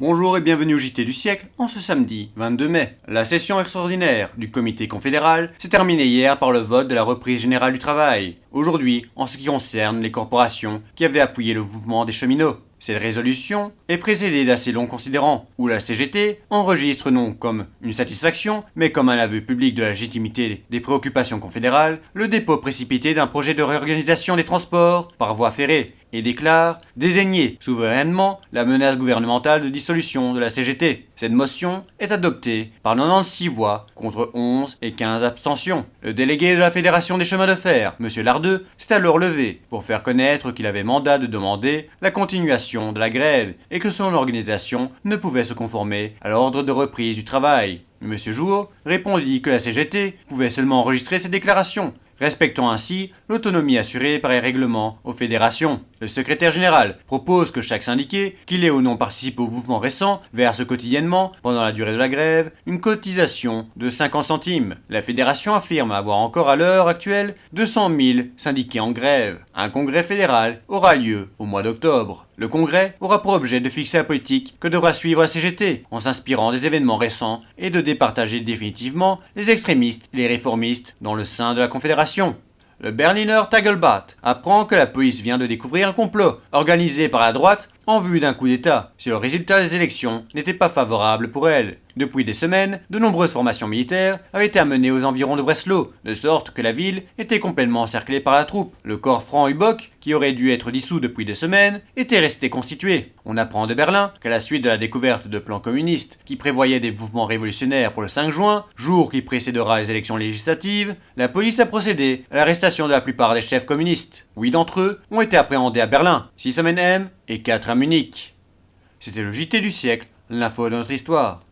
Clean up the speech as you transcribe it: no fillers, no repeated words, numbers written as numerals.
Bonjour et bienvenue au JT du siècle en ce samedi 22 mai. La session extraordinaire du comité confédéral s'est terminée hier par le vote de la reprise générale du travail. Aujourd'hui, en ce qui concerne les corporations qui avaient appuyé le mouvement des cheminots. Cette résolution est précédée d'assez longs considérants, où la CGT enregistre non comme une satisfaction, mais comme un aveu public de la légitimité des préoccupations confédérales, le dépôt précipité d'un projet de réorganisation des transports par voie ferrée, et déclare dédaigner souverainement la menace gouvernementale de dissolution de la CGT. Cette motion est adoptée par 96 voix contre 11 et 15 abstentions. Le délégué de la Fédération des chemins de fer, M. Lardeux, s'est alors levé pour faire connaître qu'il avait mandat de demander la continuation de la grève et que son organisation ne pouvait se conformer à l'ordre de reprise du travail. M. Jouot répondit que la CGT pouvait seulement enregistrer ces déclarations, respectant ainsi l'autonomie assurée par les règlements aux fédérations. Le secrétaire général propose que chaque syndiqué, qu'il ait ou non participé au mouvement récent, verse quotidiennement, pendant la durée de la grève, une cotisation de 50 centimes. La fédération affirme avoir encore à l'heure actuelle 200 000 syndiqués en grève. Un congrès fédéral aura lieu au mois d'octobre. Le congrès aura pour objet de fixer la politique que devra suivre la CGT, en s'inspirant des événements récents et de départager définitivement les extrémistes et les réformistes dans le sein de la Confédération. Le Berliner Tageblatt apprend que la police vient de découvrir un complot organisé par la droite en vue d'un coup d'État si le résultat des élections n'était pas favorable pour elle. Depuis des semaines, de nombreuses formations militaires avaient été amenées aux environs de Breslau, de sorte que la ville était complètement encerclée par la troupe. Le corps franc-UBOK, qui aurait dû être dissous depuis des semaines, était resté constitué. On apprend de Berlin qu'à la suite de la découverte de plans communistes qui prévoyaient des mouvements révolutionnaires pour le 5 juin, jour qui précédera les élections législatives, la police a procédé à l'arrestation de la plupart des chefs communistes. 8 d'entre eux ont été appréhendés à Berlin, 6 à Mannheim et 4 à Munich. C'était le JT du siècle, l'info de notre histoire.